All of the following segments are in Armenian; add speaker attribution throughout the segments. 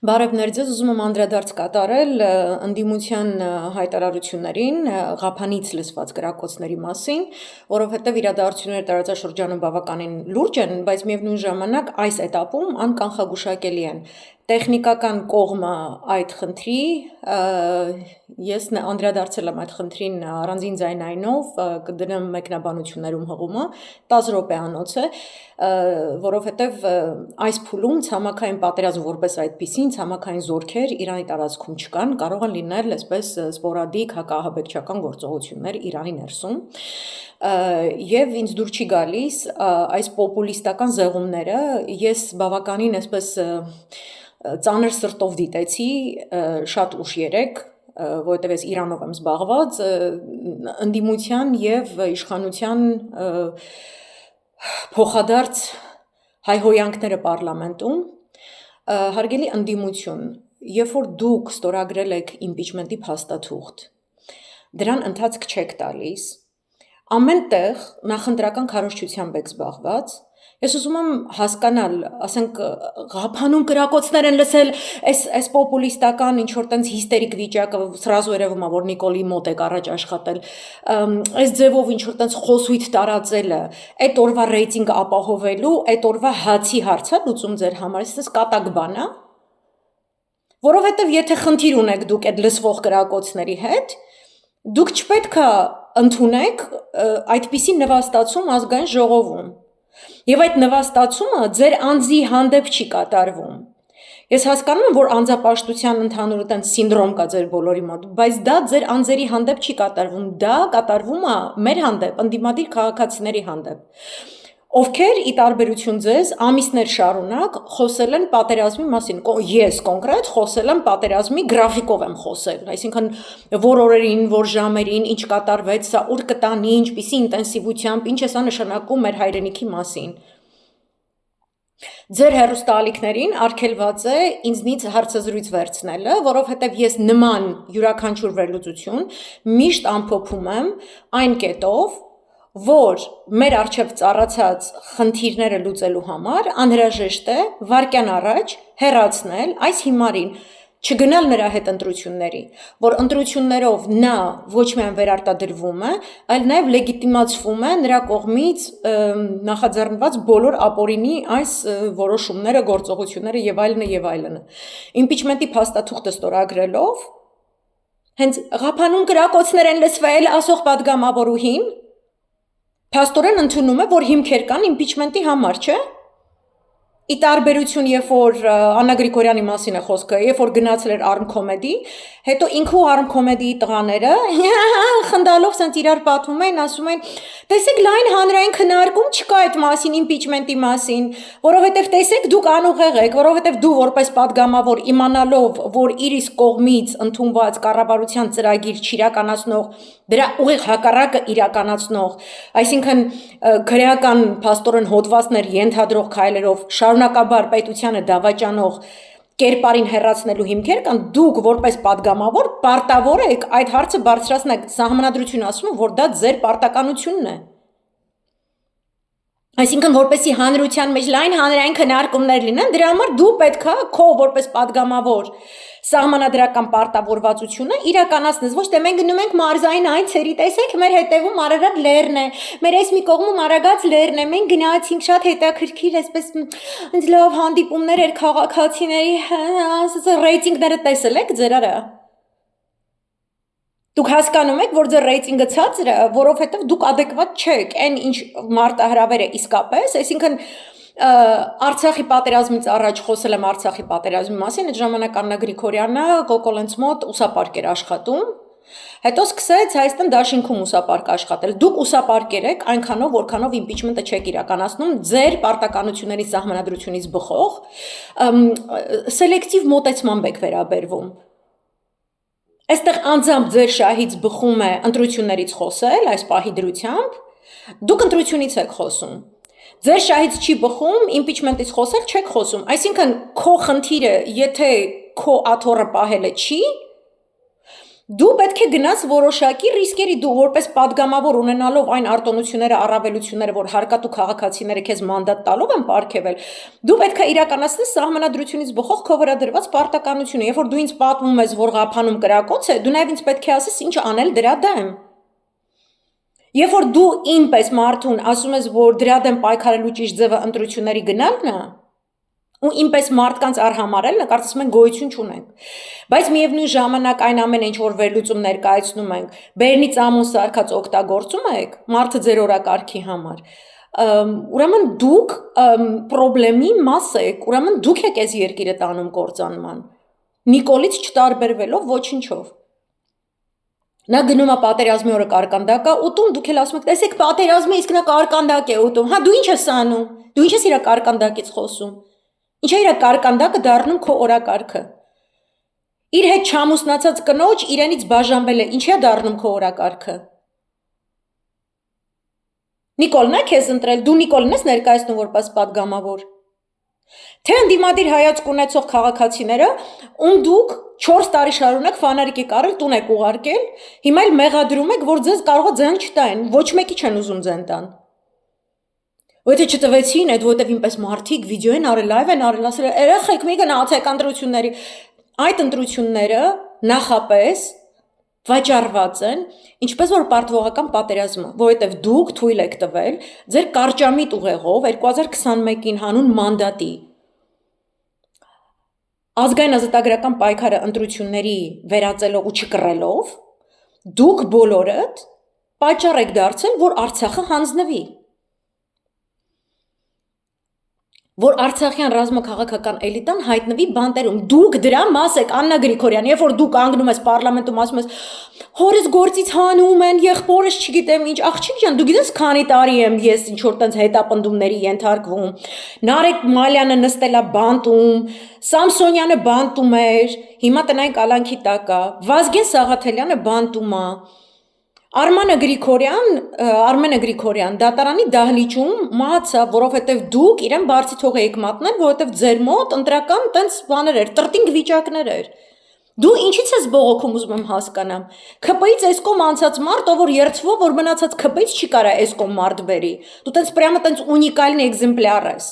Speaker 1: Բարևներ ձեզ, ուզում եմ անդրադարձ կատարել ընդդիմության հայտարարություններին Ղափանից լսված կրակոցների մասին, որովհետև իրադարձությունները տարածաշրջանում բավականին լուրջ են, բայց միևնույն ժամանակ այս этаպում անկանխագուշակելի են։ Տեխնիկական կողմը այդ խնդրի ես անդրադարձել եմ այդ խնդրին առանձին ձայնայնով կդնեմ մեկնաբանություններում հղումը 10 րոպեանոց է, որովհետև այս փուլում ցամաքային պատերազմ որպես այդպիսին ցամաքային զորքեր Իրանի տարածքում չկան, կարող են լինել այսպես սպորադիկ հակաահաբեկչական գործողություններ Իրանի ներսում, եւ ինձ դուր չի գալիս այս պոպուլիստական զեղումները, ես բավականին այսպես ծանր սրտով դիտեցի շատ ուշ երեկ, որովհետև ես Իրանով եմ զբաղված, ընդդիմության եւ իշխանության փոխադարձ հայհոյանքները պարլամենտում, հարգելի ընդդիմություն, երբ որ դուք ստորագրել եք իմպիչմենտի փաստաթուղթ, դրան ընթացք չեք տալիս, ամեն տեղ նախընտրական քարոզչությամբ եք զբաղված, ես ուզում եմ հասկանալ, ասենք Ղափանում կրակոցներ են լսել, այս պոպուլիստական ինչ-որ տենց հիստերիկ վիճակը, սրազու երևում է, որ Նիկոլի մոտ եք առաջ աշխատել, այս ձևով ինչ-որ տենց խոսույթ տարածելը, այդ օրվա ռեյտինգը ապահովելու, այդ օրվա հացի հարցը լուծում ձեր համար, այս կատակ բան է, որովհետև եթե խնդիր ունեք դուք այդ լսվող կրակոցների հետ, դուք չպետք է ընդունեք այդպիսի նվաստացում ազգային ժողովում, եւ այդ նվաստացումը ձեր անձի հանդեպ չի կատարվում, ես հասկանում եմ, որ անձապաշտության ընդհանուր տենց սինդրոմ կա ձեր բոլորի մոտ, բայց դա ձեր անձերի հանդեպ չի կատարվում, դա կատարվում է մեր հանդեպ, ընդդիմադիր քաղաքացիների հանդեպ, ովքեր ի տարբերություն ձեզ ամիսներ շարունակ խոսել են պատերազմի մասին, ես կոնկրետ խոսել եմ պատերազմի գրաֆիկով եմ խոսել, այսինքն որ օրերին, որ ժամերին, ինչ կատարվեց, սա ուր կտանի, ինչպիսի ինտենսիվությամբ, ինչ է սա նշանակում մեր հայրենիքի մասին։ Ձեր հեռուստաալիքներին արգելված է ինձնից հարցազրույց վերցնելը, որովհետև ես նման յուրաքանչյուր վերլուծություն միշտ ամփոփում եմ այն կետով, որ մեր առջև ծառացած խնդիրները լուծելու համար անհրաժեշտ է վայրկյան առաջ հեռացնել այս հիմարին, չգնալ նրա հետ ընտրությունների, որ ընտրություններով նա ոչ միայն վերարտադրվում է, այլ նաև լեգիտիմացվում է նրա կողմից նախաձեռնված բոլոր ապօրինի այս որոշումները, գործողությունները եւ այլն։ Իմպիչմենտի փաստաթուղթը ստորագրելով հենց Ղափանում կրակոցներ են լսվել ասող պատգամավորուհին փաստորեն ընդունում է, որ հիմքեր կան իմպիչմենտի համար, չէ՞։ Ի տարբերություն, երբ որ Աննա Գրիգորյանի մասին է խոսքը, երբ որ գնացել էր Arm Comedy, հետո ինքու Arm Comedy-ի տղաները խնդալով սենց իրար պատմում են, ասում են, տեսեք լայն հանրային քննարկում չկա այդ մասին, իմպիչմենտի մասին, որովհետև տեսեք դուք անուղեղ եք, որովհետև դու որպես падգամավոր իմանալով, որ իր իսկ կողմից ընդունված կառավարության ծրագիր չիրականացնող, դրա ուղիղ հակառակը իրականացնող, այսինքն քրեական փաստորեն հոդվածներ ենթադրող քայլերով շարունակաբար պետությանը դավաճանող կերպարին հեռացնելու հիմքեր կան, դուք որպես падգամավոր պարտավոր եք այդ հարցը բարձրացնել, սահմանադրությունը ասում է, որ դա ձեր պարտականությունն է։ Այսինքն որպեսի հանրության մեջ լայն հանրային քննարկումներ լինեն, դրա համար դու պետք է քո որպես падգամավոր սահմանադրական պարտավորվածությունը իրականացնես, ոչ թե մենք գնում ենք մարզային այցերի, տեսեք մեր հետևում Արարատ լեռն է, մեր այս մի կողմում Արագած լեռն է, մենք գնացինք շատ հետաքրքիր, այսպես ինձ լավ հանդիպումներ էր քաղաքացիների, ռեյտինգները տեսել եք ձեր արա։ Դուք հասկանում եք, որ ձեր ռեյտինգը ցածր է, որովհետև դուք ադեկվատ չեք, այն ինչ մարտահրավերը իսկապես, այսինքն Արցախի պատերազմից առաջ խոսել եմ Արցախի պատերազմի մասին, այդ ժամանակ Աննա Գրիգորյանը Կոկոլենց մոտ ուսապարկ էր աշխատում, հետո սկսեց Հայաստան դաշինքում ուսապարկ աշխատել, դուք ուսապարկեր եք այնքանով, որքանով իմպիչմենտը չեք իրականացնում, ձեր պարտականությունների սահմանադրությունից բխող, սելեկտիվ մոտեցմամբ եք վերաբերվում։ Այստեղ անձամբ ձեր շահից բխում է ընտրություններից խոսել, այս պահի դրությամբ, դուք ընտրությունից եք խոսում, ձեր շահից չի բխում, իմպիչմենտից խոսել չեք խոսում, այսինքն քո խնդիրը, եթե քո աթոռը պահելը չի, Դու պետք է գնաս որոշակի ռիսկերի, դու որպես падգամավոր ունենալով այն արտոնությունները, առավելությունները, որ հարկատու քաղաքացիները քեզ մանդատ տալով են պարգևել, դու պետք է իրականացնես սահմանադրությունից բխող քո վրա դրված պարտականությունը։ Երբ որ դու ինձ պատմում ես, որ Ղափանում կրակոց է, դու նաև ինձ պետք է ասես ինչ անել դրա դեմ։ Երբ որ դու ինպես մարդուն ասում ես, որ դրա դեմ պայքարելու ճիշտ ձևը ընտրությունների գնալն է, ու ինպես մարդկանց արհամարել, կարծես մենք գոյություն չունենք։ Բայց միևնույն ժամանակ այն ամեն ինչ որ վերլուծում ներկայացնում ենք, բերնից ամոն սարքած օգտագործում եք մարդը ձեր օրակարգի համար։ Ուրեմն դուք պրոբլեմի մաս եք, ուրեմն դուք եք այս երկիրը տանում կործանման։ Նիկոլից չտարբերվելով ոչինչով։ Նա գնում է պատերազմի օրը կարկանդակ է ուտում, դուք էլ ասում եք, տեսեք պատերազմը իսկ նա կարկանդակ է ուտում։ Հա դու ինչ ես անում։ Դու ինչ ես իր կարկանդակից խոսում։ Ինչ է իր կարկանդակը դառնում քո օրակարգը։ Իր հետ չամուսնացած կնոջ իրենից բաժանվել է, ինչ է դառնում քո օրակարգը։ Նիկոլն է քեզ ընտրել, դու Նիկոլն ես ներկայացնում որպես падգամավոր։ Թե ընդդիմադիր հայացք ունեցող քաղաքացիները, ում դուք 4 տարի շարունակ ֆանարիկ եք արել, տուն եք ուղարկել, հիմա էլ մեղադրում եք, որ ձեզ կարող է ձեն չտային, ոչ մեկի չեն ուզում ձեն տան։ Եթե չտվեցին, այդ որտեվ ինպես մարդիկ վիդեո են արել, լայվ են արել, ասել երեխեք մի գնացեք ընտրությունների։ Այդ ընտրությունները նախապես վաճառված են, ինչպես որ պարտվողական պատերազմը, որովհետև դուք թույլ եք տվել ձեր կարճամիտ ուղեղով 2021-ին հանուն մանդատի ազգային ազատագրական պայքարը ընտրությունների վերածելով ու չկռելով, դուք բոլորդ պատճառ եք դարձել, որ Արցախը հանձնվի։ Որ Արցախյան ռազմաքաղաքական էլիտան հայտնվի բանտերում։ Դուք դրա մաս եք, Աննա Գրիգորյան, երբ որ դու կանգնում ես պարլամենտում ասում ես հորս գործից հանում են, եղբորս չգիտեմ ինչ, աղջիկ ջան, դու գիտես քանի տարի եմ ես ինչ որ տենց հետապնդումների ենթարկվում։ Նարեկ Մալյանը նստել է բանտում, Սամսոնյանը բանտում էր, հիմա տնային կալանքի տակ է, Վազգեն Սաղաթելյանը բանտում է։ Արմենը Գրիգորյան դատարանի դահլիճում մահացավ, որովհետև դուք իրեն բարձի թող եք մատնել, որովհետև ձեր մոտ ընտրական տենց բաներ էր, տրտինգ վիճակներ էր։ Դու ինչից ես բողոքում ուզում եմ հասկանամ։ ՔՊ-ից էսկոմ անցած մարդ, ով որ երդվով, որ մնացած ՔՊ-ից չի կարա էսկոմ մարդ բերի։ Դու տենց պրյամը տենց ունիկալն էկզեմպլյար ես։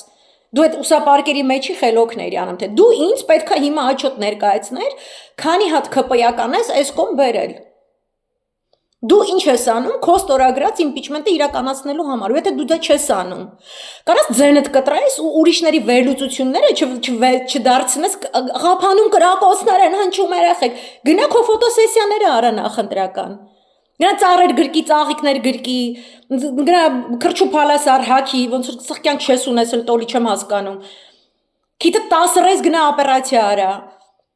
Speaker 1: Դու այդ ուսապարկերի մեջի խելոքն էիր անում, թե դու ինձ պետք է հիմա աչոտ ներկայացներ, քանի հատ ՔՊ-ական ես էսկոմ բերել։ Դու ինչ ես անում քո ստորագրած իմպիչմենտը իրականացնելու համար, եթե դու դա չես անում։ Կարաս ձենդ կտրես ու ուրիշների վերլուծությունները չդարձնես Ղափանում կրակոցներ են հնչում երեխեք։ Գնա քո ֆոտոսեսիաները արա նախընտրական։ Գնա ծառեր գրկի, ծաղիկներ գրկի, գնա քրչուփալասար հակի, ոնց որ սխկյանք չես ունեցել, տոլի չեմ հասկանում։ Քիթը 10 ռես գնա օպերացիա արա։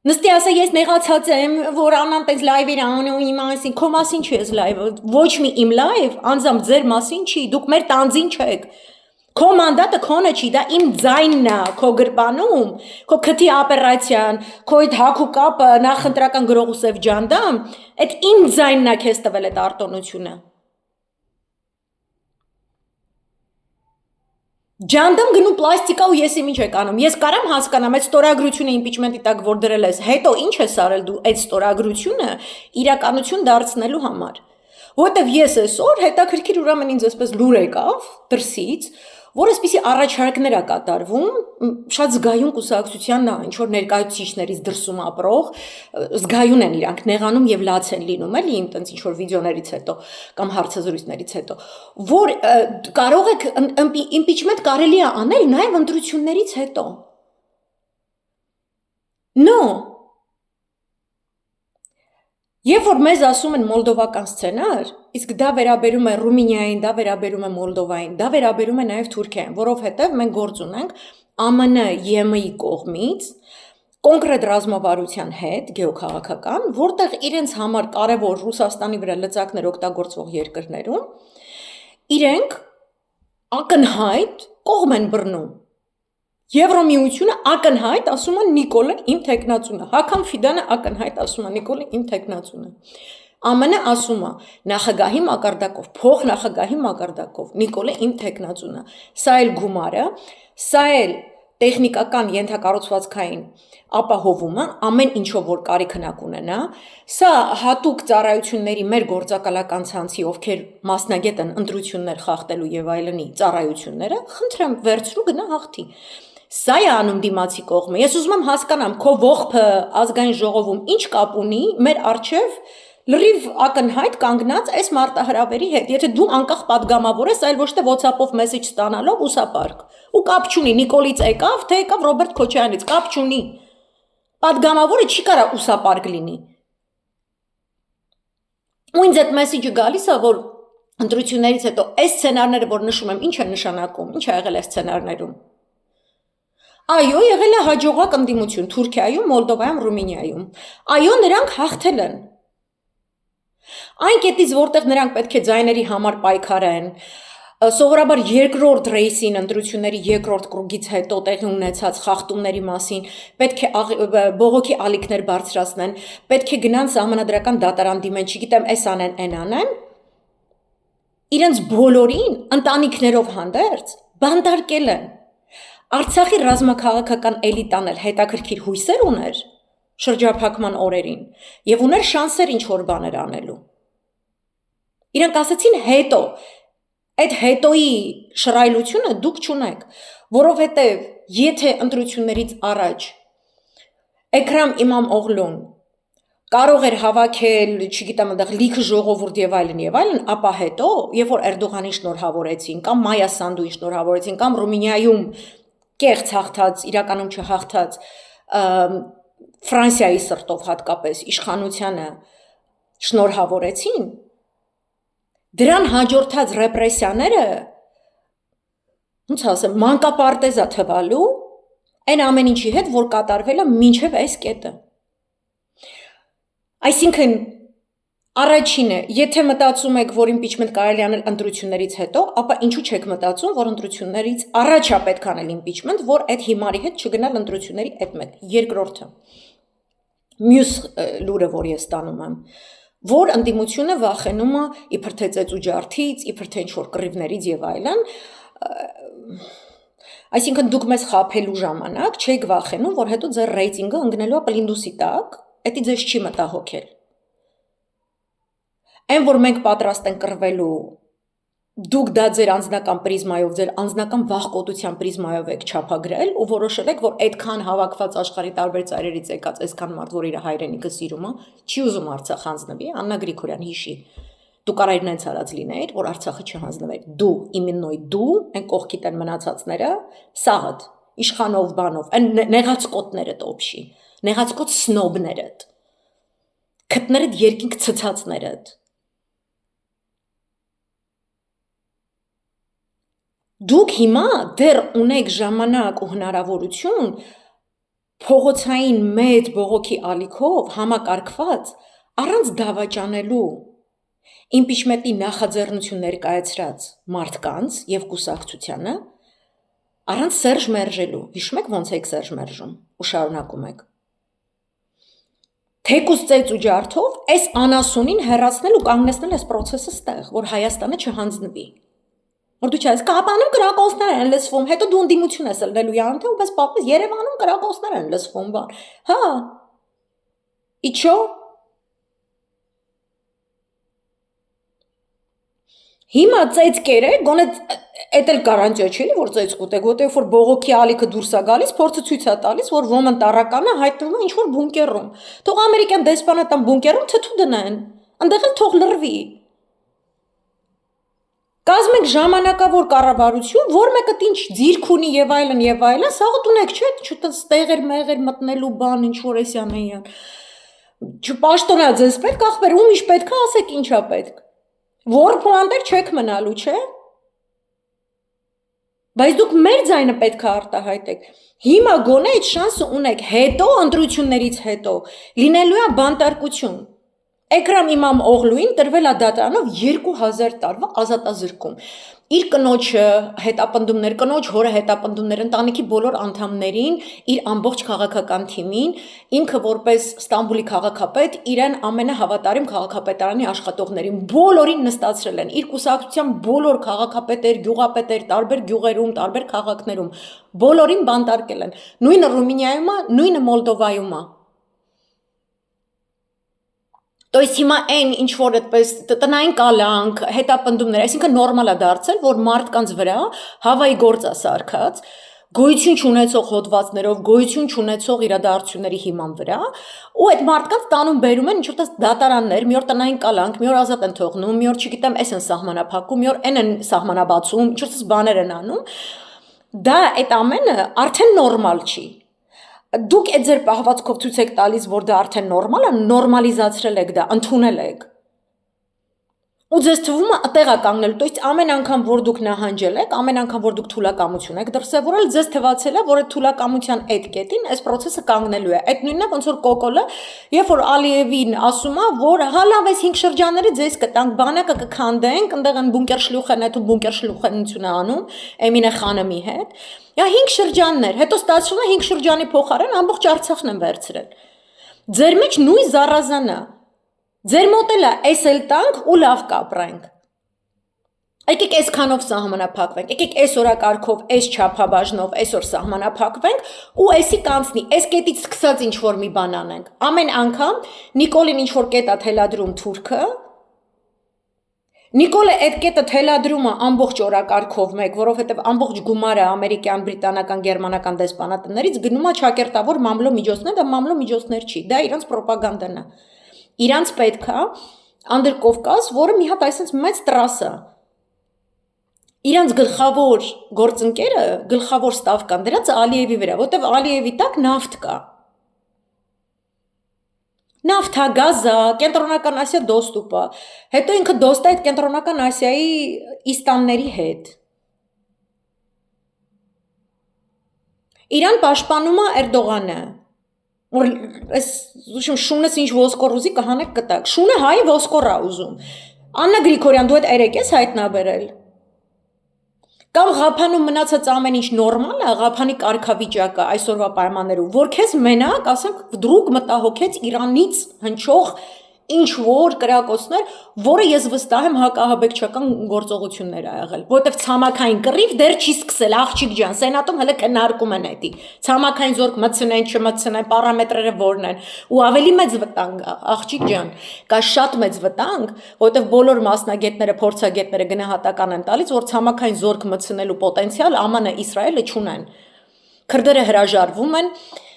Speaker 1: Նստի ասա ես նեղացած եմ, որ Աննան տես լայվեր անում իմ մասին, քո մասին չի ես լայվը, ոչ մի իմ լայվ, անձամբ ձեր մասին չի, դուք մեր տանձին չեք, քո մանդատը քոնը չի, դա իմ ձայնն է, քո գրպանում, քո քթի օպերացիան, քո այդ հակու կապը, նախընտրական գրողուսև ջանդամ, այդ իմ ձայնն է քեզ տվել այդ արտոնությունը։ Ջանդամ գնում պլաստիկա ու ես իմ ինչ եք անում, ես կարամ հասկանամ այդ ստորագրությունը իմպիչմենտի տակ որ դրել ես, հետո ինչ ես արել դու այդ ստորագրությունը իրականություն դարձնելու համար, որովհետև ես այսօր հետաքրքիր ուրեմն ինձ այսպես լուր եկավ դրսից, որ այսպիսի առաջարկներ է կատարվում, շատ զգայուն կուսակցությանն է, ինչ որ ներկայացուցիչներից դրսում ապրող, զգայուն են իրանք, նեղանում եւ լաց են լինում, էլի իմ տենց ինչ որ վիդեոներից հետո կամ հարցազրույցներից հետո, որ կարող եք իմպիչմենտ կարելի է անել նաեւ ընտրություններից հետո։ No. Երբ որ մեզ ասում են մոլդովական սցենար, իսկ դա վերաբերում է Ռումինիային, դա վերաբերում է Մոլդովային, դա վերաբերում է նաև Թուրքիային, որովհետև մենք գործ ունենք ԱՄՆ, ԵՄ-ի կողմից կոնկրետ ռազմավարության հետ, գեոքաղաքական, որտեղ իրենց համար կարևոր Ռուսաստանի վրա լծակներ օգտագործող երկրներում, իրենք ակնհայտ կողմ են բռնում։ Եվրոմիությունը ակնհայտ ասում է Նիկոլը իմ թեկնածուն է, Հական Ֆիդանը ակնհայտ ասում է Նիկոլը իմ թեկնածուն է, ԱՄՆ ասում է նախագահի մակարդակով, փոխնախագահի մակարդակով Նիկոլը իմ թեկնածուն է, սա էլ գումարը, սա էլ տեխնիկական ենթակառուցվածքային ապահովումը ամեն ինչով որ կարիքն ունենա, սա հատուկ ծառայությունների մեր գործակալական ցանցի, ովքեր մասնագետ են ընտրություններ խախտելու եւ այլնի ծառայությունները, խնդրեմ վերցրու գնա հաղթի։ Սա է անում դիմացի կողմը։ Ես ուզում եմ հասկանամ, քո ողբը ազգային ժողովում ինչ կապ ունի մեր արչեւ լրիվ ակնհայտ կանգնած այս մարտահրավերի հետ, եթե դու անկախ падգամավոր ես, այլ ոչ թե WhatsApp-ով մեսեջ ստանալով ուսապարկ։ Ու կապ չունի Նիկոլից եկավ, թե եկավ Ռոբերտ Քոչարյանից, կապ չունի։ Падգամավորը չի կարա ուսապարկ լինի։ Ու ինձ այդ մեսեջը գալիս է, որ ընտրություններից հետո այս սցենարները, որ նշում եմ, ինչ է նշանակում, ինչ է եղել այս սցենարներում։ Այո, եղել է հաջողակ ընդդիմություն Թուրքիայում, Մոլդովայում, Ռումինիայում։ Այո, նրանք հաղթել են։ Այն կետից, որտեղ նրանք պետք է ձայների համար պայքարեն, սովորաբար երկրորդ ռեյսին ընտրությունների երկրորդ կրուգից հետո տեղի ունեցած խախտումների մասին պետք է բողոքի ալիքներ բարձրացնեն, պետք է գնան սահմանադրական դատարան դիմեն, չգիտեմ, էս անեն, այն անեն, իրենց բոլորին ընտանիքներով հանդերձ բանտարկել են։ Արցախի ռազմաքաղաքական էլիտան էլ հետաքրքիր հույսեր ուներ շրջափակման օրերին եւ ուներ շանսեր ինչ որ բաներ անելու։ Իրանք ասացին հետո, այդ հետոյի շռայլությունը դուք չունեք, որովհետեւ եթե ընտրություններից առաջ Էքրամ Իմամօղլուն կարող էր հավաքել, չգիտեմ, այնտեղ լիքը ժողովուրդ եւ այլն, ապա հետո, երբ որ Էրդողանին շնորհավորեցին, կամ Մայա Սանդուին շնորհավորեցին, կամ Ռումինիայում կեղծ հաղթած, իրականում չհաղթած Ֆրանսիայի սրտով հատկապես իշխանությանը շնորհավորեցին, դրան հաջորդած ռեպրեսիաները, ոնց ասեմ, մանկապարտեզա թվալու այն ամեն ինչի հետ, որ կատարվել է մինչև այս կետը։ Այսինքն առաջինը, եթե մտածում եք, որ իմպիչմենտ կարելի անել ընտրություններից հետո, ապա ինչու չեք մտածում, որ ընտրություններից առաջ է պետք անել իմպիչմենտ, որ այդ հիմարի հետ չգնալ ընտրությունների այդ մեկ։ Երկրորդը, մյուս լուրը, որ ես տանում եմ, որ ընդդիմությունը վախենում է իբր թե ծեծու ջարդից, իբր թե ինչ-որ կռիվներից եւ այլն, այսինքն դուք մեզ խաբելու ժամանակ չեք վախենում, որ հետո ձեր ռեյտինգը ընկնելու է պլինդուսի տակ, դա ձեզ չի մտահոգել։ Այն, որ մենք պատրաստ ենք կռվելու, դուք դա ձեր անձնական պրիզմայով, ձեր անձնական վախկոտության պրիզմայով եք չափագրել ու որոշել եք, որ այդքան հավաքված աշխարհի տարբեր ծայրերից եկած այսքան մարդ, որ իր հայրենիքը սիրում է, չի ուզում Արցախ հանձնվի, Աննա Գրիգորյան հիշի։ Դու կարայր նենց արած լինեիր, որ Արցախը չհանձնվեր։ Դու, իմեննոյ դու, այն կողքիդ են մնացածները, սաղդ, իշխանով բանով, այն նեղացկոտներդ օբշի, նեղացկոտ սնոբներդ, քտներդ երկինք ցցածներդ։ Դուք հիմա դեռ ունեք ժամանակ ու հնարավորություն փողոցային մեծ բողոքի ալիքով համակարգված առանց դավաճանելու իմպիչմենտի նախաձեռնություն ներկայացրած մարդկանց եւ կուսակցությանը առանց Սերժ մերժելու։ Հիշում եք ոնց եք Սերժ մերժում ու շարունակում եք։ Թեկուզ ծեծ ու ջարդով այս անասունին հեռացնել ու կանգնեցնել այս process-ը ստեղ, որ Հայաստանը չհանձնվի։ Որ դու չես կապանում կրակոցներ են լսվում, հետո դու ընդդիմություն ես ելնելու յանթե ու պես պապես Երևանում կրակոցներ են լսվում, բան։ Հա։ Իչո։ Հիմա ծեծ կերեք, գոնե էդ էլ գարանտիա չի, որ ծեծ կուտեք, որտեղ որ բողոքի ալիքը դուրս է գալիս, փորձը ցույց է տալիս, որ ոմն տարականը հայտնվում է ինչ-որ բունկերում։ Թող ամերիկյան դեսպանատան բունկերում թթու դնեն, այնտեղ էլ թող լրվի։ Կազմենք ժամանակավոր կառավարություն, որ մեկը ինչ ձիրք ունի եւ այլն, սաղ տունեք չէ, չտեղեր մեղեր մտնելու բան, ինչ որ էսյան էյան։ Չպաշտոնա ձեզ պետք, ախպեր, ում ինչ պետք է, ասեք ինչա պետք։ Որ պլանտեր չեք մնալու, չէ։ Բայց դուք մեր ձայնը պետք է արտահայտեք։ Հիմա գոնե այդ շանսը ունեք, հետո ընտրություններից հետո լինելու է բանտարկություն։ Էքրամ Իմամօղլուին տրվել է դատարանով 2000 տարվա ազատազրկում։ իր կնոջը հետապնդումներ, կնոջ հորը հետապնդումներ, ընտանիքի բոլոր անդամներին, իր ամբողջ քաղաքական թիմին, ինքը որպես Ստամբուլի քաղաքապետ, իրեն ամենահավատարիմ քաղաքապետարանի աշխատողներին բոլորին նստացրել են, իր կուսակցության բոլոր քաղաքապետեր, գյուղապետեր, տարբեր գյուղերում, տարբեր քաղաքներում, բոլորին բանտարկել են։ Նույնը Ռումինիայում է, նույնը Մոլդովայում է։ То есть հիմա այն ինչ որ այդպես տնային կալանք, հետապնդումներ, այսինքն նորմալ է դարձել, որ մարդկանց վրա հավայի գործ է սարքած, գոյություն չունեցող հոդվածներով, գոյություն չունեցող իրադարձությունների հիման վրա, ու այդ մարդկանց տանում բերում են ինչ-որ դատարաններ, մի օր տնային կալանք, մի օր ազատ են թողնում, մի օր չգիտեմ, էս են սահմանափակում, մի օր այն են սահմանաբացում, ինչ-որ բաներ են անում։ Դա այդ ամենը արդեն նորմալ չի։ Դուք այդ ձեր պահվածքով ցույց եք տալիս, որ դա արդեն նորմալ է, նորմալիզացրել եք դա, ընդունել եք։ Ու ձեզ թվում է այդտեղ է կանգնելու, то есть ամեն անգամ որ դուք նահանջել եք, ամեն անգամ որ դուք թուլակամություն եք դրսևորել, ձեզ թվացել է, որ այդ թուլակամության այդ կետին այս process-ը կանգնելու է։ Այդ նույնն է ոնց որ Կոկոլը, երբ որ Ալիևին ասում է, որ հալավ այս 5 շրջանները ձեզ կտանք, բանակը կքանդենք, այնտեղ են բունկեր շլուխենեթ ու բունկեր շլուխենություն անում, Էմինե Խանամի հետ։ Յա 5 շրջաններ, հետո ստացվում է 5 շրջանի փոխարեն ամբողջ Արցախն են վերցրել։ Ձեր մեջ նույն զառազանը Ձեր մոտ էլ է էս էլ տանք ու լավ կապրենք։ Եկեք այսքանով սահմանափակվենք, եկեք այս օրակարգով, այս չափաբաժնով այսօր սահմանափակվենք ու էսի կանցնի, այս կետից սկսած ինչ որ մի բան անենք։ Ամեն անգամ Նիկոլին ինչ որ կետ է թելադրում թուրքը, Նիկոլը այդ կետը թելադրում է ամբողջ օրակարգով մեկ, որովհետև ամբողջ գումարը ամերիկյան, բրիտանական, գերմանական դեսպանատներից գնում է ճակերտավոր մամլո միջոցներ, դա մամլո միջոցներ չի, դա իրանց պրոպագանդան է։ Իրանց պետք է Անդրկովկաս, որը մի հատ այսպես մեծ տրաս է։ Իրանց գլխավոր գործընկերը, գլխավոր ստավկան դրած Ալիևի վրա, որտեղ Ալիևի տակ նավթ կա։ Նավթ, գազա, Կենտրոնական Ասիա դոստուպ է։ Հետո ինքը դոստ է այդ Կենտրոնական Ասիայի իստանների հետ։ Իրան պաշտպանում է Էրդողանը։ Որ այս շունս ինչ ոսկոր ուզի կհանեք կտակ։ Շունը հայ ոսկոր է ուզում։ Աննա Գրիգորյան, դու այդ երեք ես հայտնաբերել։ Կամ Ղափանում մնացած ամեն ինչ նորմալ է, Ղափանի կարգավիճակը այսօրվա պայմաններում, որ քեզ մենակ, ասենք, դրուկ մտահոգեց Իրանից հնչող ինչ որ կրակոցներ, որը ես վստահ եմ հակահաբեկչական գործողություններ ա եղել, որտեվ ցամաքային կռիվ դեռ չի սկսել, աղջիկ ջան, սենատում հələ քննարկում են էդի։ Ցամաքային զորք մտցնեն, չմտցնեն, պարամետրերը որն են, ու ավելի մեծ վտանգ է, աղջիկ ջան, կա շատ մեծ վտանգ, որտեվ բոլոր մասնագետները, փորձագետները գնահատական են տալիս, որ ցամաքային զորք մտցնելու պոտենցիալ ԱՄՆ-ը, Իսրայելը չունեն։ Քրդերը հրաժարվում են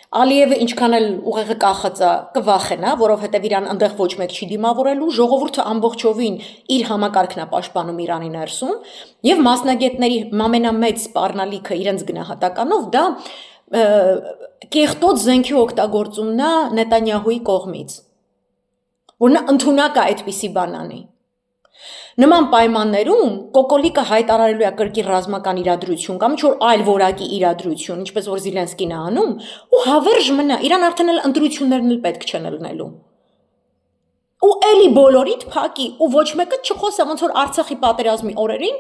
Speaker 1: Ալիևը ինչքան էլ ուղեղը կախած է կվախենա, որովհետև իրան այնտեղ ոչ մեկ չի դիմավորելու, ժողովուրդը ամբողջովին իր համակարգն է պաշտպանում Իրանի ներսում, եւ մասնագետների ամենամեծ սպառնալիքը իրենց գնահատականով դա կեղտոտ զենքի օգտագործումն է Նետանյահուի կողմից, որ նա ընդունակ է այդպիսի բան անի։ Նման պայմաններում Կոկոլիկը հայտարարելու է կրկին ռազմական իրադրություն կամ ինչ-որ այլ որակի իրադրություն, ինչպես որ Զիլենսկին է անում, ու հավերժ մնա, իրան արդեն էլ ընտրություններն էլ պետք չեն լնելու։ Ու էլի բոլորիդ փակի, ու ոչ մեկը չխոսա, ոնց որ Արցախի պատերազմի օրերին,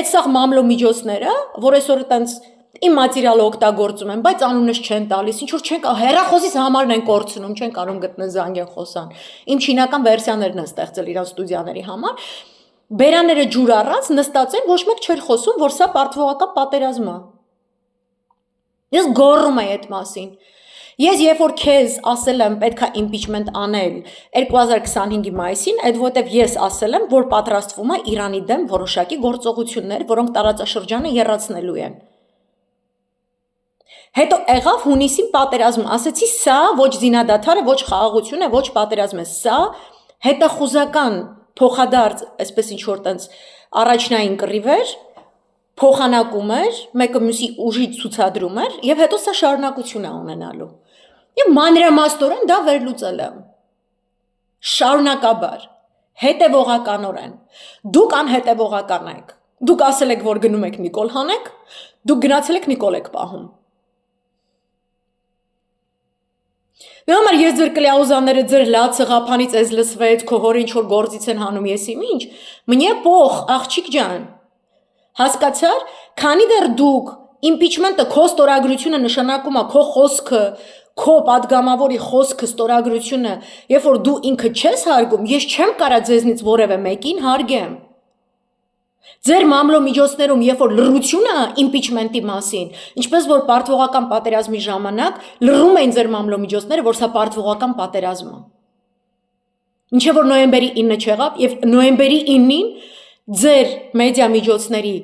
Speaker 1: այդ սաղ մամլո միջոցները, որ այսօր այտենց իմ մատերիալը օգտագործում են, բայց անունս չեն տալիս, ինչ որ չեն հեռախոսից համարն են կորցնում, չեն կարող գտնել զանգեն խոսան։ Իմ չինական վերսիաներն են ստեղծել իրան ստուդիաների համար։ Բերաները ջուր առած նստած են, ոչ մեկ չէր խոսում, որ սա պարտվողական պատերազմ է։ Ես գոռում եմ այդ մասին։ Ես երբ որ քեզ ասել եմ պետք է impeachment անել 2025-ի մայիսին, այդ որտեվ ես ասել եմ, որ պատրաստվում է Իրանի դեմ որոշակի գործողություններ, որոնք տարածաշրջանը եռացնելու են։ Հետո եղավ հունիսին պատերազմ, ասեցի սա ոչ զինադադար է, ոչ խաղաղություն է, ոչ պատերազմ է, սա հետախուզական փոխադարձ, այսպես ինչ որ տենց առաջնային կռիվ էր, փոխանակում էր, մեկը մյուսի ուժի ցուցադրում էր, եւ հետո սա շարունակություն է ունենալու։ Եվ մանրամասնորեն դա վերլուծել եմ։ Շարունակաբար, հետևողականորեն։ Դուք անհետևողական եք։ Դուք ասել եք, որ գնում եք Նիկոլ հանեք, դուք գնացել եք Նիկոլ եք պահում։ Նոմար ես ձեր կլիաուզաները ձեր լացը Ղափանից էս լսվեց, քո հորը ինչ որ գործից են հանում եսի ինչ, մնե փող, աղջիկ ջան։ Հասկացար, քանի դեռ դուք impeachment-ը քո ստորագրությունը նշանակում է քո խոսքը, քո падգամավորի խոսքը, ստորագրությունը, երբ որ դու ինքը չես հարգում, ես չեմ կարա ձեզնից որևէ մեկին հարգեմ։ Ձեր մամլոմիջոցներում, երբ որ լռությունը impeachment-ի մասին, ինչպես որ պարտվողական պատերազմի ժամանակ լռում էին ձեր մամլոմիջոցները, որ սա պարտվողական պատերազմ է։ Ինչեւ որ նոյեմբերի 9-ը չեղավ եւ նոյեմբերի 9-ին ձեր մեդիա միջոցների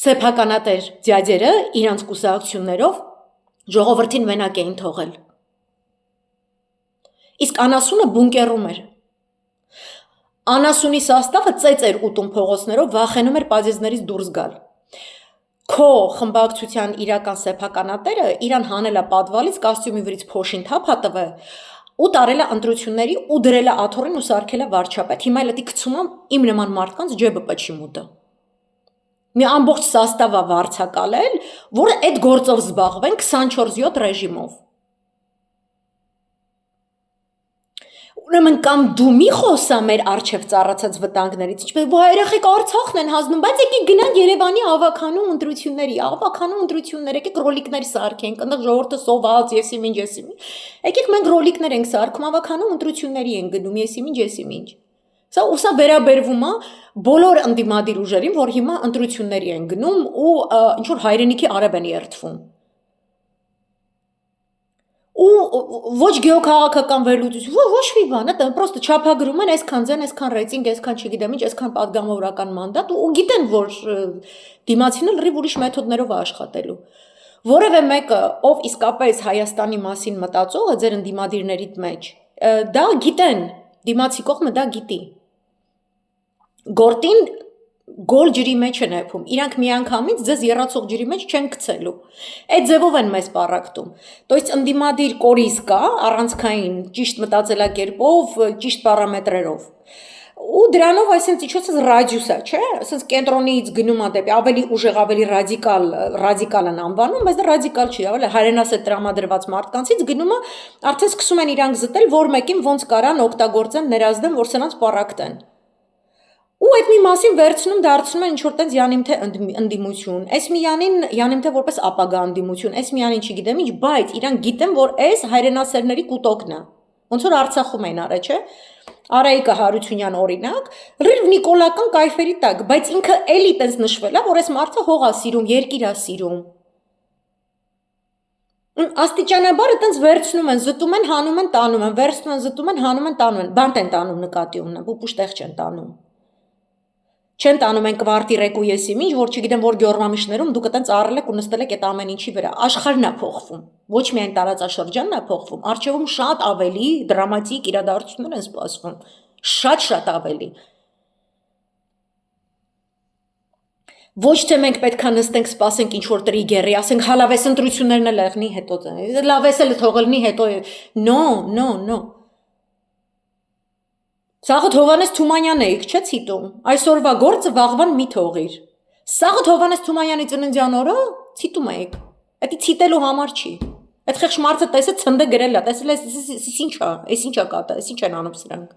Speaker 1: սեփականատեր ձյաձերը իրանց կուսակցություններով ժողովրդին մենակ էին թողել։ Իսկ անասունը բունկերում էր։ Անասունի սաստավը ծեծ էր ուտում փողոցներով, վախենում էր պատեզներից դուրս գալ։ Քո խմբակցության իրական սեփականատերը իրան հանել է պատվալից, կոստյումի վրից փոշին թափ հատվել ու տարել է ընտրությունների ու դրել է աթոռին ու սարքել է վարչապետ։ Հիմա էլ դի գցում եմ իմ նման մարդկանց ջեբը պչիմուտը։ Մի ամբողջ սաստավա վարձակալել, որը այդ գործով զբաղվեն 24/7 ռեժիմով։ Ուրեմն կամ դու մի խոսա մեր արչև ծառացած վտանգներից, ինչպես որ երեխեք Արցախն են հանձնում, բայց եկեք գնանք Երևանի ավականու ընտրությունների, եկեք ռոլիկներ սարքենք, այնտեղ ժողովուրդը սոված, եսիմինչ։ Եկեք մենք ռոլիկներ ենք սարքում, ավականու ընտրությունների են գնում, եսիմինչ։ Սա վերաբերվում է բոլոր ընդդիմադիր ուժերին, որ հիմա ընտրությունների են գնում ու ինչ որ հայրենիքի արև են երդվում։ Ու ոչ գեոքաղաքական վերլուծություն, ոչ մի բան, դա պրոստը չափագրում են, այսքան ձեն, այսքան ռեյտինգ, այսքան չգիտեմ ինչ, այսքան падգամավորական մանդատ ու գիտեն, որ դիմացինը լրիվ ուրիշ մեթոդներով է աշխատելու։ Որևէ մեկը, ով իսկապես Հայաստանի մասին մտածող է ձեր ընդդիմադիրներից մեջ, դա գիտեն, դիմացի կողմը դա գիտի։ Գործին գոլ ջրի մեջ են եփում, իրանք միանգամից ձեզ եռացող ջրի մեջ չեն գցելու։ Այդ ձևով են մեզ պարակտում։ То есть ընդդիմադիր կորիզ կա, առանցքային, ճիշտ մտածելակերպով, ճիշտ պարամետրերով։ Ու դրանով այսինքն իջոցս ռադիուս է, չէ՞, այսինքն կենտրոնից գնում է դեպի ավելի ուժեղ, ավելի ռադիկալ են անվանում, բայց դա ռադիկալ չի, ավելի հայրենասեր տրամադրված մարդկանցից գնում է, արդեն սկսում են իրանք զտել, որ մեկին ոնց կարան օգտագործեն, ներազդեն, որ սրանց պարակտեն։ Ու այդ մի մասին վերցնում դարձնում են ինչ-որ տենց յանիմթե ընդդիմություն, այս մի յանիմթե որպես ապագա ընդդիմություն, այս մի յանին չգիտեմ ինչ, բայց իրանք գիտեն, որ այս հայրենասերների կուտոկն է, ոնց որ Արցախում էին արել, չէ՞, Արայիկը Հարությունյան օրինակ, լրիվ նիկոլական կայֆերի տակ, բայց ինքը էլի տենց նշվել է, որ այս մարդը հող է սիրում, երկիր է սիրում։ Աստիճանաբար տենց վերցնում են, զտում են, հանում են, տանում են, վերցնում են, զտում են, հանում են, տանում են, բանտ են տանում նկատի ունեմ, պուպուշ տեղ չեն տանում։ Չեն տանում են կվարտիրեք ու եսիմինչ, որ չգիտեմ որ գյորմամիշներում դուք այտենց առել եք ու նստել եք այդ ամեն ինչի վրա։ Աշխարհն է փոխվում։ Ոչ միայն տարածաշրջանն է փոխվում, առջևում շատ ավելի դրամատիկ իրադարձություններ են սպասվում։ Շատ ավելի։ Ոչ թե մենք պետքա նստենք, սպասենք ինչ որ տրիգերի, ասենք հալավես ընտրություններն էլ եղնի հետո, լավես էլ թողելնի հետո։ No։ Սաղդ Հովանես Թումանյանն էիք, չէ՞ ցիտում։ Այսօրվա գործը վաղվան մի թողիր։ Սաղդ Հովանես Թումանյանի ծննդյան օրը ցիտում էիք։ Դա ցիտելու համար չի։ Այդ խեղճ մարդը տեսել ցնդը գրել է, տեսել է ինչ է կատա, ինչ են անում սրանք։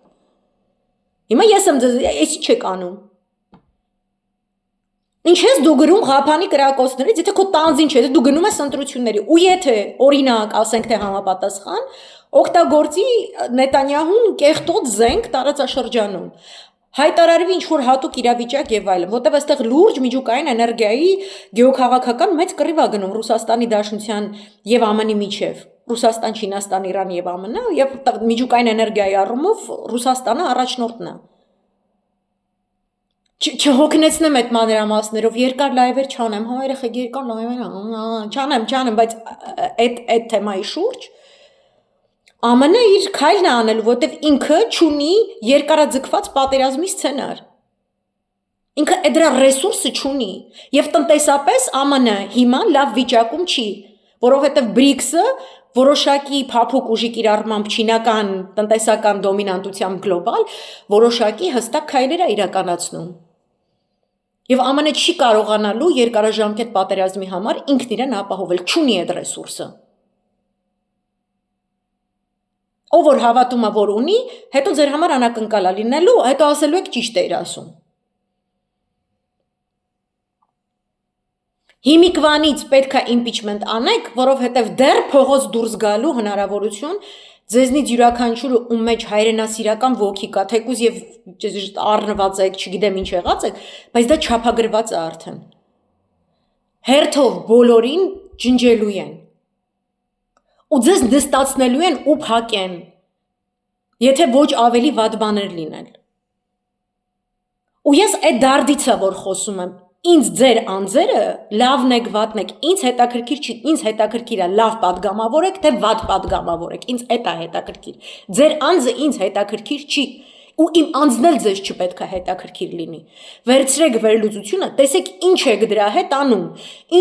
Speaker 1: Հիմա ես եմ ձեզ, այս ինչ եք անում։ Ինչ ես դու գրում Ղափանի կրակոցներից, եթե քո տանձին չէ, դու գնում ես ընտրությունների, ու եթե օրինակ ասենք թե համապատասխան օգտագործի Նետանյահուն կեղտոտ զենք տարածաշրջանում, հայտարարվի ինչ-որ հատուկ իրավիճակ եւ այլն, որտեղ այստեղ լուրջ միջուկային էներգիայի գեոքաղաքական մեծ կռիվ է գնում Ռուսաստանի Դաշնության եւ ԱՄՆ-ի միջեւ, Ռուսաստան, Չինաստան, Իրան եւ ԱՄՆ, եւ միջուկային էներգիայի առումով Ռուսաստանը առաջնորդն է։ Չհոգնեցնեմ այդ մանրամասներով, երկար լայվեր չանեմ, հա երեխեք երկար լայվեր չանեմ, բայց այդ թեմայի շուրջ ԱՄՆ-ը իր քայլն է անելու, որտեվ ինքը չունի երկարաձգված պատերազմի սցենար։ Ինքը այդ դրա ռեսուրսը չունի, եւ տնտեսապես ԱՄՆ-ը հիմա լավ վիճակում չի, որովհետեւ BRICS-ը որոշակի փափուկ ուժի կիրառմամբ չինական տնտեսական դոմինանտությամբ գլոբալ որոշակի հստակ քայլեր է իրականացնում։ Եվ ԱՄՆ-ը չի կարողանալու երկարաժամկետ պատերազմի համար ինքն իրեն ապահովել, չունի այդ ռեսուրսը։ Ով որ հավատում է, որ ունի, հետո ձեր համար անակնկալ է լինելու, հետո ասելու եք ճիշտ էիր ասում։ Հիմիկվանից պետք է impeachment անեք, որովհետև դեռ փողոց դուրս գալու հնարավորություն ձեզնից յուրաքանչյուրը ում մեջ հայրենասիրական ոգի կա, թեկուզ եւ առնված եք, չգիտեմ ինչ եղած եք, բայց դա չափագրված է արդեն։ Հերթով բոլորին ջնջելու են։ Ու ձեզ նստացնելու են ու փակեն, եթե ոչ ավելի վատ բաներ լինել։ Ու ես այդ դարդից է որ խոսում եմ, ինձ ձեր անձերը լավն եք, վատն եք, ինձ հետաքրքիր չի, ինձ հետաքրքիր է լավ պատգամավոր եք, թե վատ պատգամավոր եք, ինձ այդ է հետաքրքիր։ Ձեր անձը ինձ հետաքրքիր չի, ու իմ անձն էլ ձեզ չպետք է հետաքրքիր լինի։ Վերցրեք վերլուծությունը, տեսեք ինչ եք դրա հետ անում,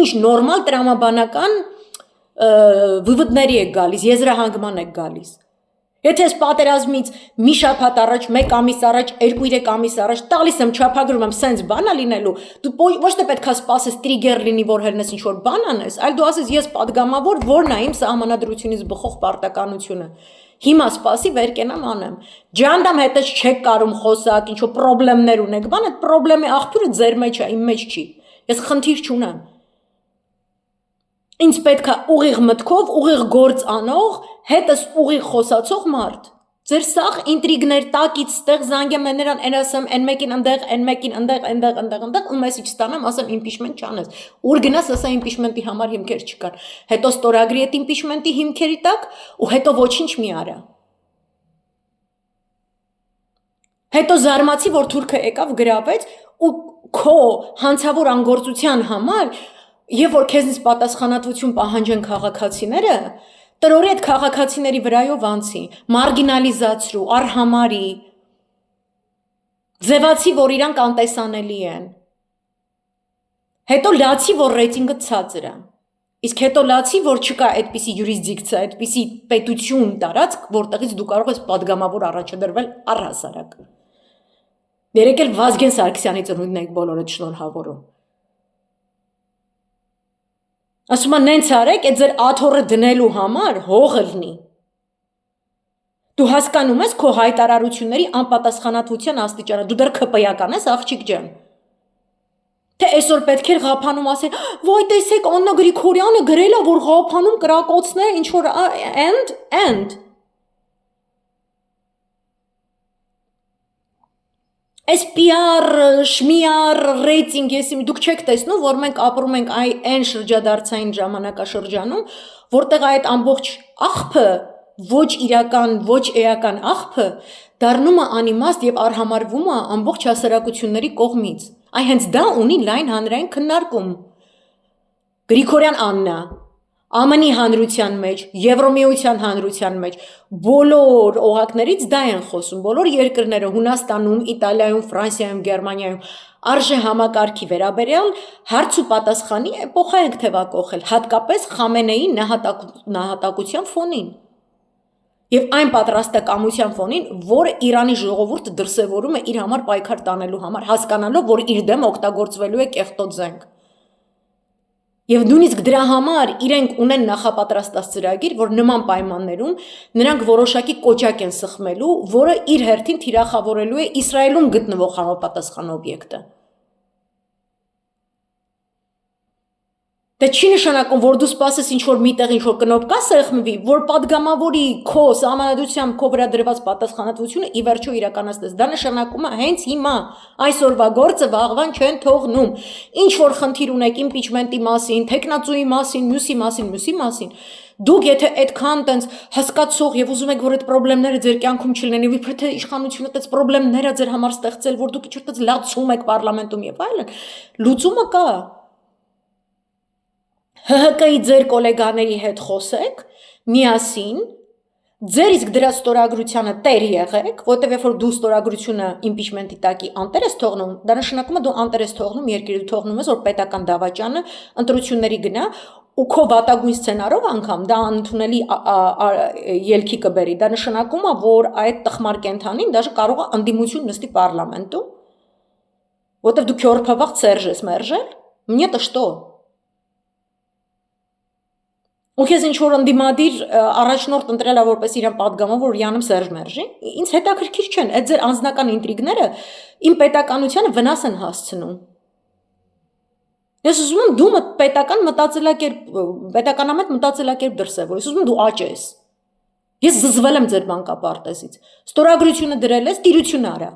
Speaker 1: ինչ նորմալ տրամաբանական վվդների եք գալիս, եզրահանգման եք գալիս։ Եթե ես պատերազմից մի շաբաթ առաջ, մեկ ամիս առաջ, 2-3 ամիս առաջ տալիս եմ չափագրում եմ սենց բան է լինելու, դու ոչ թե պետք է սպասես տրիգեր լինի, որ հերնես ինչ որ բան անես, այլ դու ասես ես պատգամավոր, որն է իմ սահմանադրությունից բխող պարտականությունը։ Հիմա սպասի վեր կենամ անեմ։ Ջանդամ հետս չեք կարում խոսակ, ինչ որ պրոբլեմներ ունեք, բան այդ պրոբլեմի աղբյուրը ձեր մեջ է, իմ մեջ չի։ Ես խնդիր չունեմ։ Ինձ պետք է ուղիղ մտքով, ուղիղ գործ անող, հետս ուղիղ խոսացող մարդ։ Ձեր սաղ ինտրիգներ տակից ստեղ զանգեմ նրան, են ասեմ, են մեկին ընդեղ, են մեկին ընդեղ, ու մեսիջ ստանամ, ասեմ impeachment չանես։ Ուր գնաս, ասա impeachment-ի համար հիմքեր չկան։ Հետո ստորագրի այդ impeachment-ի հիմքերի տակ, ու հետո ոչինչ մի արա։ Հետո զարմացի, որ թուրքը եկավ գրավեց, ու քո հանցավոր անգործության համար, եւ որ քեզնից պատասխանատվություն պահանջեն քաղաքացիները, տրորի այդ քաղաքացիների վրայով անցի, մարգինալիզացրու, արհամարի, ձևացի, որ իրանք անտեսանելի են։ Հետո լացի, որ ռեյտինգը ցածր է։ Իսկ հետո լացի, որ չկա այդպիսի յուրիսդիկցիա, այդպիսի պետություն տարածք, որտեղից դու կարող ես падգամավոր առաջադրվել առհասարակ։ Երեք էլ Վազգեն Սարգսյանի ծնունդն եք բոլորը շնորհավորում։ Ասում եմ նենց արեք, այդ ձեր աթոռը դնելու համար հողը լինի։ Դու հասկանում ես քո հայտարարությունների անպատասխանատվության աստիճանը, դու դեռ ԿՊ-ական ես, աղջիկ ջան։ Թե այսօր պետք էր Ղափանում ասեն, ոյ տեսեք Աննա Գրիգորյանը գրել է, որ Ղափանում կրակոցներ ինչ որ and Այս PR, շմիար, ռեյտինգ, դուք չեք տեսնում, որ մենք ապրում ենք այն շրջադարձային ժամանակաշրջանում, որտեղ այդ ամբողջ աղբը, ոչ իրական, ոչ էական աղբը դառնում է անիմաստ եւ արհամարվում է ամբողջ հասարակությունների կողմից։ Այ հենց դա ունի լայն հանրային քննարկում։ Գրիգորյան Աննա ԱՄՆ-ի հանրության մեջ, Եվրոմիության հանրության մեջ, բոլոր օղակներից դա են խոսում, բոլոր երկրները Հունաստանում, Իտալիայում, Ֆրանսիայում, Գերմանիայում արժե համակարգի վերաբերյալ հարց ու պատասխանի էպոխա ենք թևակողել, հատկապես Խամենեի նահատակության ֆոնին։ Եվ այն պատրաստակամության ֆոնին, որ Իրանի ժողովուրդը դրսևորում է իր համար պայքար տանելու համար, հասկանալով, որ իր դեմ օգտագործվելու է կեղտոտ զենք։ Եվ նույնիսկ դրա համար իրենք ունեն նախապատրաստած ծրագիր, որ նման պայմաններում նրանք որոշակի կոճակ են սխմելու, որը իր հերթին թիրախավորելու է Իսրայելում գտնվող համապատասխան օբյեկտը։ Դա չի նշանակում, որ դու սպասես ինչ-որ միտեղ ինչ-որ կնոպկա սեղմվի, որ падգամավորի քո սահմանադրությամբ քո վրա դրված պատասխանատվությունը ի վերջո իրականացնես։ Դա նշանակում է հենց հիմա այսօրվա գործը վաղվան չեն թողնում։ Ինչ որ խնդիր ունեք impeachment-ի մասին, տեխնացուի մասին, մյուսի մասին, դուք եթե այդքան տենց հասկացող եւ ուզում եք, որ այդ խնդիրները ձեր կյանքում չլինեն, եւ իբր թե իշխանությունը այդպես խնդիրները ձեր համար ստեղծել, որ դուք իջուր այդպես լացում եք պարլամենտում եւ այլն, լուծումը կա։ ՀՀԿ-ի ձեր կոլեգաների հետ խոսեք, միասին, ձեր իսկ դրա ստորագրությանը տեր եղեք, որտեվ երբ որ դու ստորագրությունը impeachment-ի տակի անտեր ես թողնում, դա նշանակում է դու անտեր ես թողնում երկրի, դու թողնում ես, որ պետական դավաճանը ընտրությունների գնա, ու քո վատագույն սցենարով անգամ դա անընդունելի ելքի կբերի, դա նշանակում է, որ այդ տխմար կենթանին դաժե կարող է անդիմություն նստի պարլամենտում, որտեվ դու քյորփավաղ Սերժ ես մերժել, мне-то что? Ու քեզ ինչ-որ ընդդիմադիր առաջնորդ ընտրելա որպես իրան պատգամավոր, որ Յանում Սերժ մերժի, ինձ հետաքրքիր չեն, այդ ձեր անձնական ինտրիգները իմ պետականությանը վնաս են հասցնում։ Ես ուզում եմ դու պետական պետականամետ մտածելակերպ դրսևոր, ես ուզում եմ դու աճ ես։ Ես զզվել եմ ձեր մանկապարտեզից։ Ստորագրությունը դրել ես, տիրություն արա։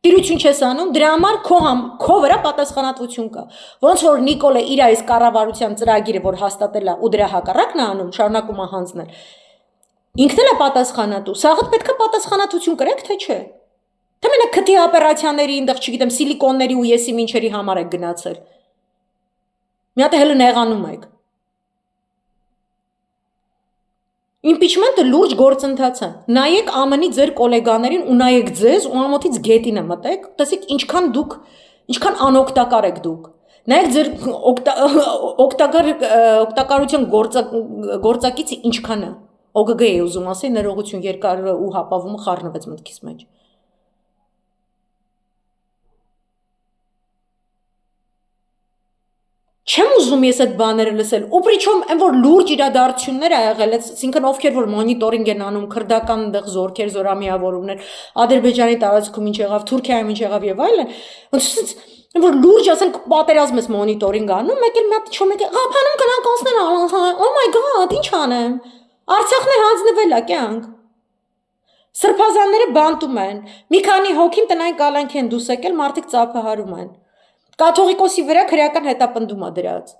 Speaker 1: Տիրություն չես անում, դրա համար քո վրա պատասխանատվություն կա։ Ոնց որ Նիկոլը իր այս կառավարության ծրագիրը, որ հաստատել է ու դրա հակառակն է անում, շարունակում է հանձնել։ Ինքն էլ է պատասխանատու։ Սաղդ պետք է պատասխանատվություն կրեք, թե չէ։ Թե մենակ քթի օպերացիաների, այնտեղ, չգիտեմ, սիլիկոնների ու եսի մինչերի համար եք գնացել։ Մի հատ հələ նեղանում եք։ Impeachment-ը լուրջ գործընթաց է։ Նայեք ԱՄՆ-ի ձեր գոլեգաներին ու նայեք ձեզ ու ամոթից գետինը մտեք, տեսեք ինչքան անօգտակար եք դուք։ Նայեք ձեր օգտակարության գործակիցը ինչքան է։ OGG է ուզում ասել, ներողություն, երկար ու հապավումը խառնվեց մտքիս մեջ։ Չեմ ուզում ես այդ բաները լսել, ու պրիչոմ այն որ լուրջ իրադարձություններ ա եղել, այսինքն ովքեր որ մոնիտորինգ են անում, քրդական այնտեղ զորքեր, զորամիավորումներ, Ադրբեջանի տարածքում ինչ եղավ, Թուրքիայում ինչ եղավ եւ այլն, ոնց որ լուրջ ասենք պատերազմ ես մոնիտորինգ անում, մեկ էլ մի հատ չո մեկ Ղափանում գնանք անցնել, oh my god, ինչ անեմ։ Արցախն է հանձնվել ա կյանք։ Սրբազանները բանտում են, մի քանի հոգին տնային կալանք են դուս եկել, մարդիկ ծափահարում են։ Կաթողիկոսի վրա քրեական հետապնդում է դրած։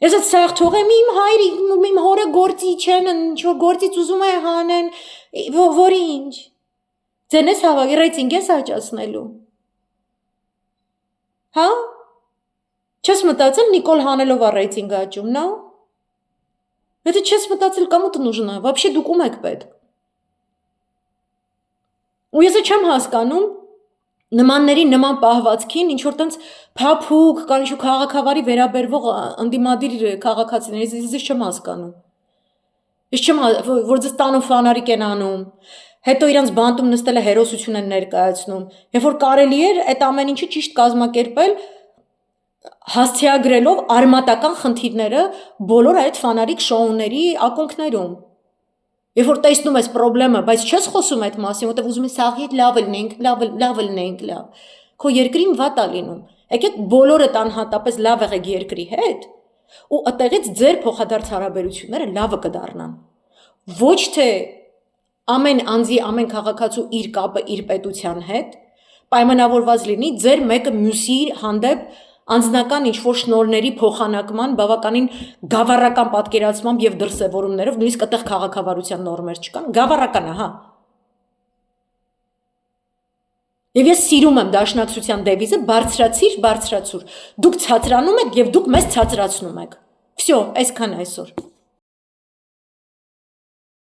Speaker 1: Ես այդ սաղ թողեմ իմ հայրի, իմ հորը գործի չեն, ինչ որ գործից ուզում է հանեն, որի ինչ։ Ձեն ես հավաքի ռեյտինգ ես աճացնելու։ Հա։ Չես մտածել Նիկոլ հանելով է ռեյտինգ աճում, նո։ Եթե չես մտածել կому ты нужна, вообще դուք ում եք պետք։ Ու ես չեմ հասկանում նմանների նման պահվածքին ինչ որ տենց փափուկ կամ ինչ քաղաքավարի վերաբերվող անդիմադիր քաղաքացիներ, ես չեմ հասկանում։ Ես չեմ որ ձեզ տանու ֆանարիկ են անում, հետո իրանց բանտում նստել է հերոսություն են ներկայացնում։ Երբ որ կարելի էր այդ ամեն ինչը ճիշտ կազմակերպել, հասցեագրելով արմատական խնդիրները բոլոր այդ ֆանարիկ շոուների ակունքներում։ Երբ որ տեսնում ես խնդրեմը, բայց չես խոսում այդ մասին, որտեղ ուզում ես սաղի հետ լավ լինենք։ Քո երկրին վատ է լինում։ Եկեք բոլորդ անհատապես լավ եղեք երկրի հետ, ու այդտեղից ձեր փոխադարձ հարաբերությունները լավը կդառնան։ Ոչ թե ամեն անձի, ամեն քաղաքացու իր կապը իր պետության հետ պայմանավորված լինի ձեր մեկը մյուսի հանդեպ անձնական ինչ-որ շնորհների փոխանակման, բավականին գավառական պատկերացմամբ եւ դրսեւորումներով, նույնիսկ այդտեղ քաղաքավարության նորմեր չկան, գավառական է, հա։ Եվ ես սիրում եմ դաշնակցության դեվիզը բարձրացիր, դուք ցածրանում եք եւ դուք մեզ ցածրացնում եք։ Всё, այսքան այսօր։